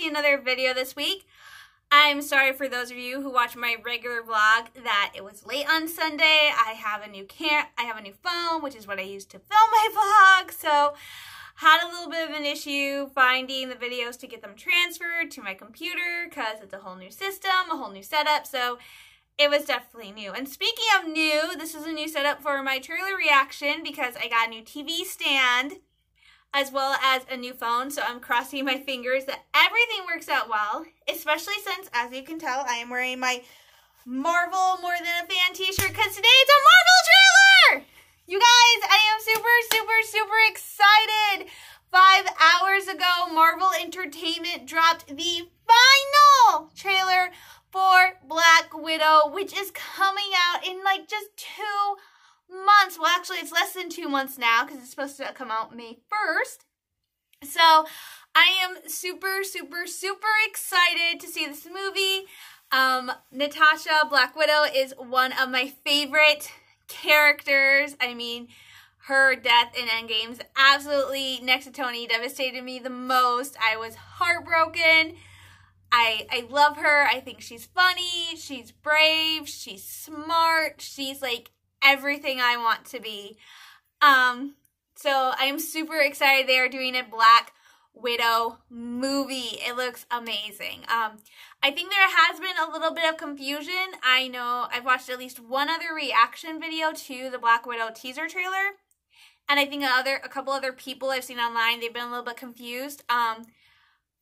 another video this week. I'm sorry for those of you who watch my regular vlog that it was late on Sunday. I have a new phone, which is what I use to film my vlog. So had a little bit of an issue finding the videos to get them transferred to my computer because it's a whole new system, a whole new setup. So it was definitely new. And speaking of new, this is a new setup for my trailer reaction because I got a new TV stand as well as a new phone. So I'm crossing my fingers that everything works out well, especially since, as you can tell, I am wearing my Marvel More Than a Fan t-shirt because today it's a Marvel trailer! You guys, I am super excited. 5 hours ago, Marvel Entertainment dropped the final trailer for Black Widow, which is coming out in like just 2 months. Well, actually, it's less than 2 months now because it's supposed to come out May 1st. So I am super excited to see this movie. Natasha, Black Widow, is one of my favorite characters. I mean, her death in Endgame is absolutely, next to Tony, devastated me the most. I was heartbroken. I love her. I think she's funny. She's brave. She's smart. She's like everything I want to be. So I'm super excited they are doing a Black Widow movie. It looks amazing. I think there has been a little bit of confusion. I know I've watched at least one other reaction video to the Black Widow teaser trailer. And I think a couple other people I've seen online, they've been a little bit confused.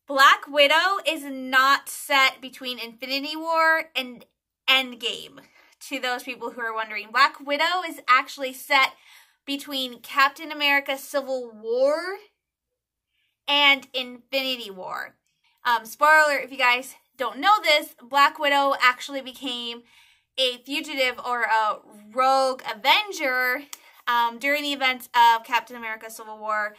Black Widow is not set between Infinity War and Endgame. To those people who are wondering, Black Widow is actually set between Captain America Civil War and Infinity War. Spoiler, if you guys don't know this, Black Widow actually became a fugitive or a rogue Avenger during the events of Captain America Civil War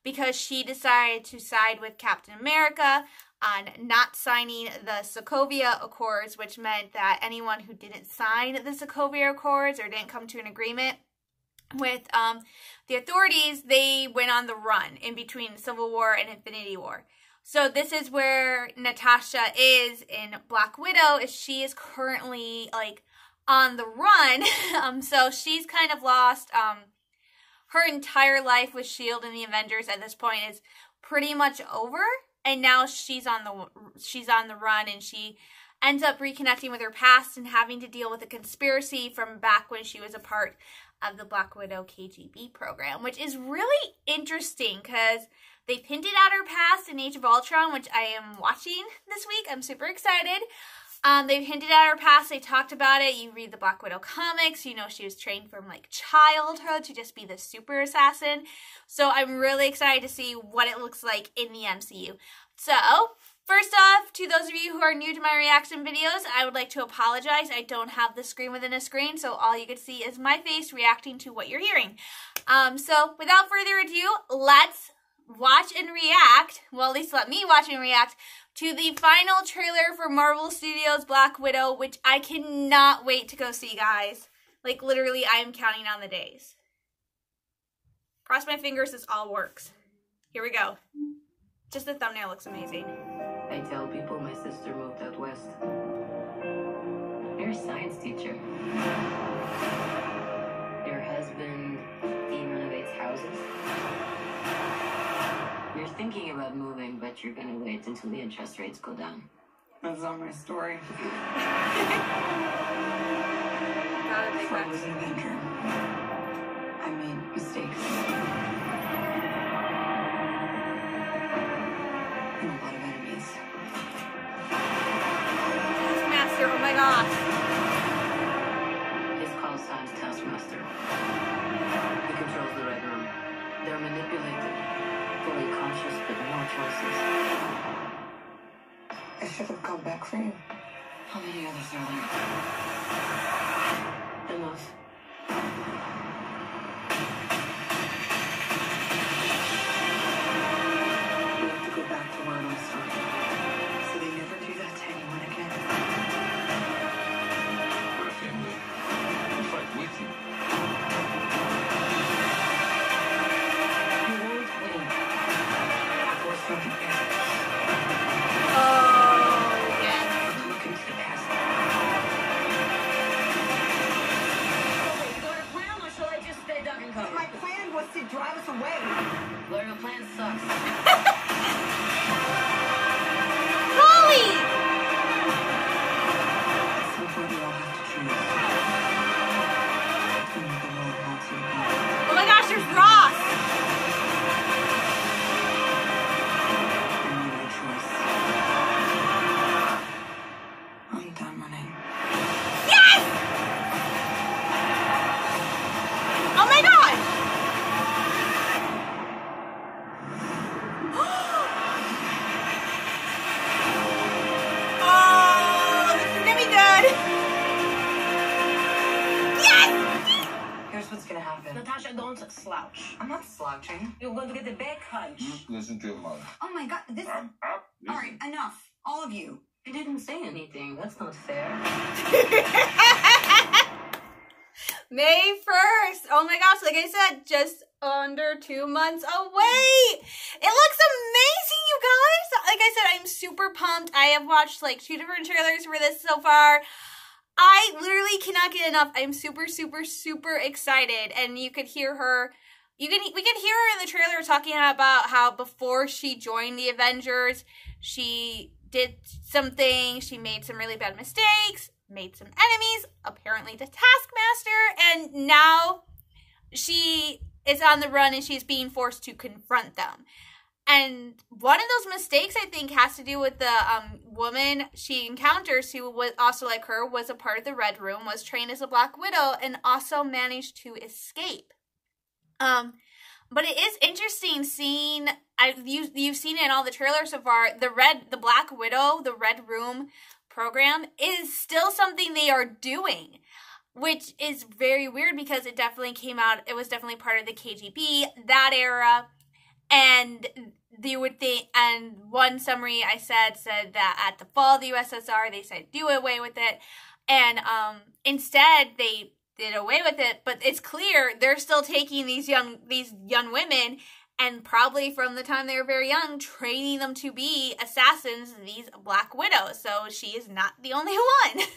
because she decided to side with Captain America on not signing the Sokovia Accords, which meant that anyone who didn't sign the Sokovia Accords or didn't come to an agreement with the authorities, they went on the run in between Civil War and Infinity War. So this is where Natasha is in Black Widow, is she is currently like on the run. So she's kind of lost her entire life with S.H.I.E.L.D. and the Avengers at this point is pretty much over. And now she's on the run, and she ends up reconnecting with her past and having to deal with a conspiracy from back when she was a part of the Black Widow KGB program, which is really interesting because they've hinted at her past in Age of Ultron, which I am watching this week. I'm super excited. They've hinted at her past. They talked about it. You read the Black Widow comics, you know she was trained from like childhood to just be the super assassin. So I'm really excited to see what it looks like in the MCU. So first off, to those of you who are new to my reaction videos, I would like to apologize. I don't have the screen within a screen, so all you can see is my face reacting to what you're hearing. So without further ado, let's watch and react, well, at least let me watch and react to the final trailer for Marvel Studios' Black Widow, which I cannot wait to go see, guys. Like, literally, I am counting on the days. Cross my fingers this all works. Here we go. Just the thumbnail looks amazing. I tell people my sister moved out west. You're a science teacher. Your husband, he renovates houses. You're thinking about moving, but you're gonna wait until the interest rates go down. That's not my story. Before I was an Avenger, I made mistakes. And a lot of enemies. Taskmaster, oh my gosh. His call sign's Taskmaster. He controls the Red Room. They're manipulated. Fully conscious, but no choices. I should have come back for you. How many others are there? Enough. We have to go back to where it all started. So they never do that to anyone again. We're a family. We fight with you. You won't win. Force from the end. that my plan was to drive us away. Well, your plan sucks. Holly! At some point, we all have to choose. Between the world wants you to be. Oh my gosh, there's Ross! I made my choice. I'm done running. Yes! Oh my god! Oh, this is gonna be good. Yes! Here's what's gonna happen. Natasha, don't slouch. I'm not slouching. You're going to get the back hunch. Listen to your mother. Oh my god, this. Listen. All right, enough, all of you. I didn't say anything. That's not fair. May 1st. Oh my gosh, like I said, just under 2 months away. It looks amazing, you guys. Like I said, I'm super pumped. I have watched like 2 different trailers for this so far. I literally cannot get enough. I'm super, super, super excited. And you could hear her, we could hear her in the trailer talking about how before she joined the Avengers, she did something, she made some really bad mistakes, made some enemies, apparently the Taskmaster, and now she is on the run and she's being forced to confront them. And one of those mistakes, I think, has to do with the woman she encounters who was also like her, was a part of the Red Room, was trained as a Black Widow, and also managed to escape. But it is interesting seeing, you've seen it in all the trailers so far, the Black Widow, the Red Room program is still something they are doing, which is very weird because it definitely came out, it was definitely part of the KGB, that era. And you would think, and one summary I said that at the fall of the USSR, they said do away with it. And instead, they did away with it. But it's clear they're still taking these young women, and probably from the time they were very young, training them to be assassins, these Black Widows. So she is not the only one.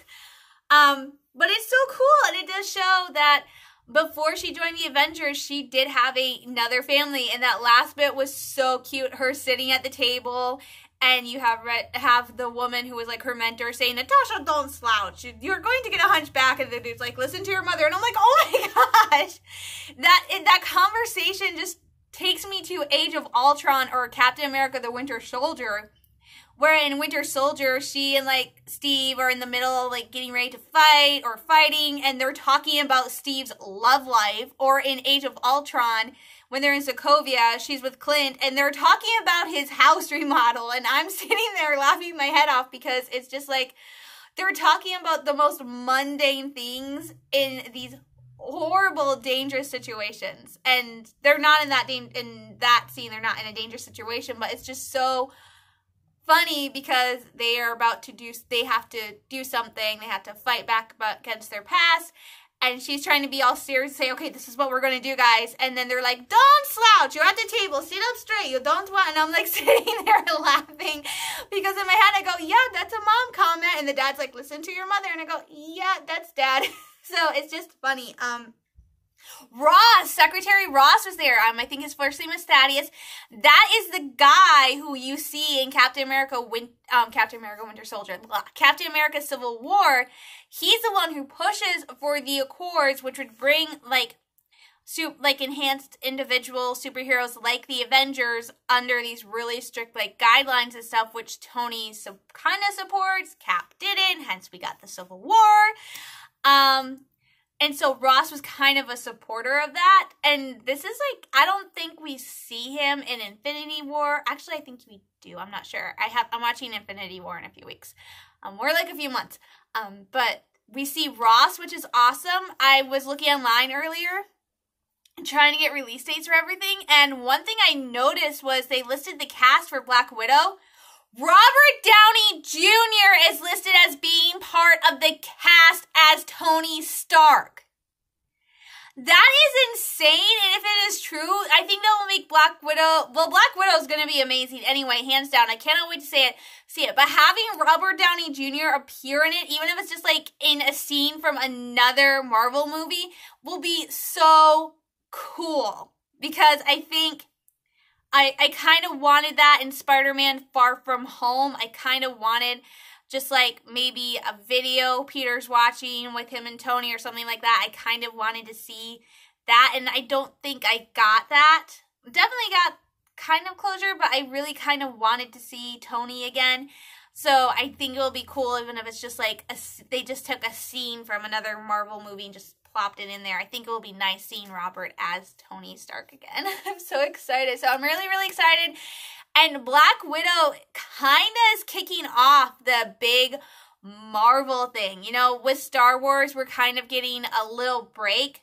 But it's so cool, and it does show that before she joined the Avengers, she did have another family, and that last bit was so cute. Her sitting at the table, and you have the woman who was like her mentor saying, "Natasha, don't slouch. You're going to get a hunchback." And the dude's like, "Listen to your mother." And I'm like, oh my gosh, that conversation just takes me to Age of Ultron or Captain America: The Winter Soldier. Where in Winter Soldier, she and like Steve are in the middle of like getting ready to fight or fighting, and they're talking about Steve's love life. Or in Age of Ultron, when they're in Sokovia, she's with Clint, and they're talking about his house remodel, and I'm sitting there laughing my head off because it's just like they're talking about the most mundane things in these horrible, dangerous situations. And they're not in that scene, they're not in a dangerous situation, but it's just so funny because they have to do something, they have to fight back against their past, and she's trying to be all serious and say, okay, this is what we're going to do, guys, and then they're like, don't slouch, you're at the table, sit up straight, you don't want, and I'm like sitting there laughing, because in my head I go, yeah, that's a mom comment, and the dad's like, listen to your mother, and I go, yeah, that's dad. So it's just funny. Ross, Secretary Ross was there. I think his first name is Thaddeus. That is the guy who you see in Captain America Winter Soldier, Captain America Civil War. He's the one who pushes for the Accords, which would bring like enhanced individual superheroes like the Avengers under these really strict like guidelines and stuff, which Tony kind of supports. Cap didn't, hence we got the Civil War. And so Ross was kind of a supporter of that. And this is like, I don't think we see him in Infinity War. Actually, I think we do. I'm not sure. I'm watching Infinity War in a few weeks. We're like a few months. But we see Ross, which is awesome. I was looking online earlier trying to get release dates for everything. And one thing I noticed was they listed the cast for Black Widow. Robert Downey Jr. is listed as being part of the cast as Tony Stark. That is insane, and if it is true, I think that will make Black Widow, well, Black Widow is going to be amazing anyway, hands down. I cannot wait to see it. But having Robert Downey Jr. appear in it, even if it's just like in a scene from another Marvel movie, will be so cool because I think I kind of wanted that in Spider-Man Far From Home. I kind of wanted just like maybe a video Peter's watching with him and Tony or something like that. I kind of wanted to see that, and I don't think I got that. Definitely got kind of closure, but I really kind of wanted to see Tony again. So I think it'll be cool even if it's just like they just took a scene from another Marvel movie and just plopped it in there. I think it will be nice seeing Robert as Tony Stark again. I'm so excited. So I'm really, really excited. And Black Widow kind of is kicking off the big Marvel thing. You know, with Star Wars, we're kind of getting a little break.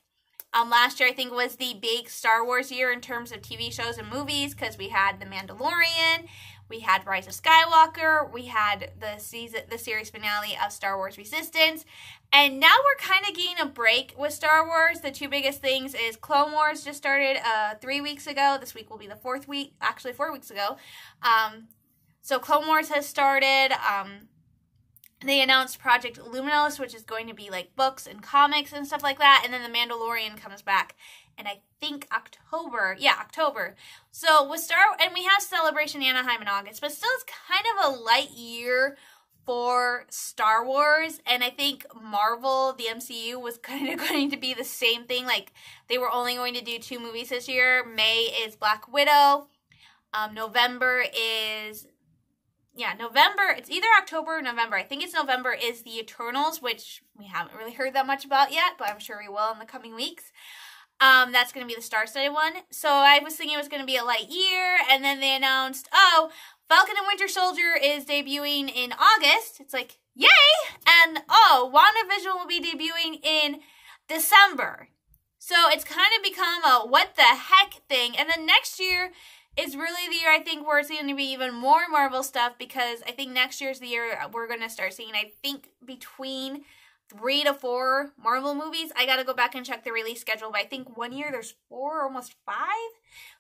Last year, I think, was the big Star Wars year in terms of TV shows and movies because we had The Mandalorian, we had Rise of Skywalker, we had the series finale of Star Wars Resistance, and now we're kind of getting a break with Star Wars. The two biggest things is Clone Wars just started 3 weeks ago. This week will be the 4th week, actually 4 weeks ago. So Clone Wars has started. They announced Project Luminos, which is going to be like books and comics and stuff like that. And then The Mandalorian comes back in, I think, October. Yeah, October. So with and we have Celebration Anaheim in August, but still it's kind of a light year for Star Wars. And I think Marvel, the MCU, was kind of going to be the same thing. Like they were only going to do 2 movies this year. May is Black Widow. November is... Yeah, November, it's either October or November. I think it's November is the Eternals, which we haven't really heard that much about yet, but I'm sure we will in the coming weeks. That's going to be the star-studded one. So I was thinking it was going to be a light year, and then they announced, oh, Falcon and Winter Soldier is debuting in August. It's like, yay! And, oh, WandaVision will be debuting in December. So it's kind of become a what the heck thing. And then next year is really the year, I think, where it's going to be even more Marvel stuff because I think next year's the year we're going to start seeing, I think, between 3 to 4 Marvel movies. I got to go back and check the release schedule, but I think one year there's 4, almost 5.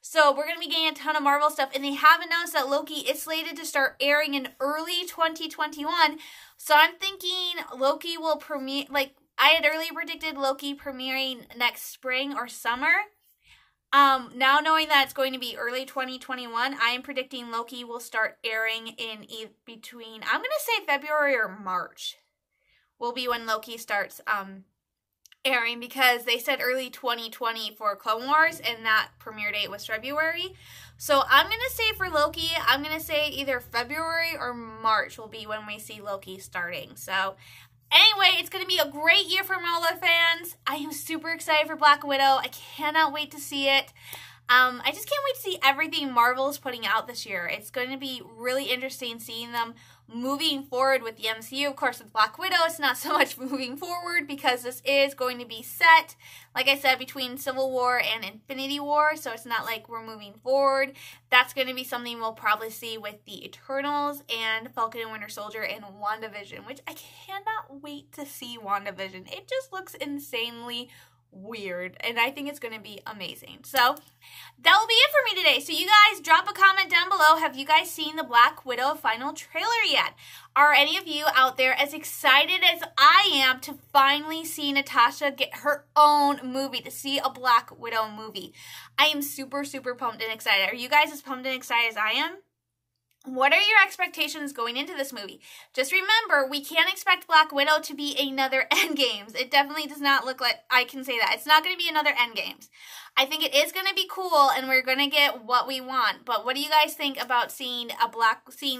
So we're going to be getting a ton of Marvel stuff, and they have announced that Loki is slated to start airing in early 2021. So I'm thinking Loki will premiere, like, I had earlier predicted Loki premiering next spring or summer. Now knowing that it's going to be early 2021, I am predicting Loki will start airing in between, I'm going to say February or March will be when Loki starts airing because they said early 2020 for Clone Wars and that premiere date was February. So I'm going to say for Loki, I'm going to say either February or March will be when we see Loki starting. So anyway, it's going to be a great year for Marvel fans. I am super excited for Black Widow. I cannot wait to see it. I just can't wait to see everything Marvel is putting out this year. It's going to be really interesting seeing them moving forward with the MCU. Of course, with Black Widow, it's not so much moving forward because this is going to be set, like I said, between Civil War and Infinity War. So it's not like we're moving forward. That's going to be something we'll probably see with the Eternals and Falcon and Winter Soldier and WandaVision, which I cannot wait to see WandaVision. It just looks insanely weird, and I think it's going to be amazing. So that will be it for me today. So you guys drop a comment down below. Have you guys seen the Black Widow final trailer yet? Are any of you out there as excited as I am to finally see Natasha get her own movie, to see a Black Widow movie? I am super, super pumped and excited. Are you guys as pumped and excited as I am? What are your expectations going into this movie? Just remember, we can't expect Black Widow to be another Endgames. It definitely does not look like, I can say that. It's not going to be another Endgames. I think it is going to be cool, and we're going to get what we want. But what do you guys think about seeing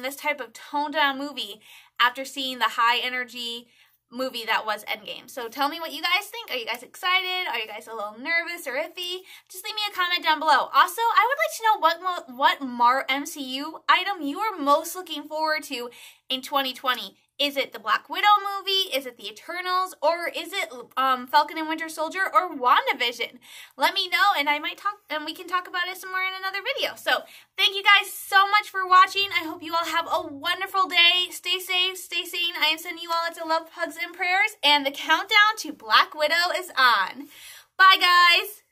this type of toned-down movie after seeing the high-energy movie that was Endgame? So tell me what you guys think. Are you guys excited? Are you guys a little nervous or iffy? Just leave me a comment down below. Also, I would like to know what MCU item you are most looking forward to in 2020. Is it the Black Widow movie? Is it the Eternals? Or is it Falcon and Winter Soldier or WandaVision? Let me know, and we can talk about it some more in another video. So thank you guys so much for watching. I hope you all have a wonderful day. Stay safe, stay sane. I am sending you all lots of love, hugs, and prayers. And the countdown to Black Widow is on. Bye, guys.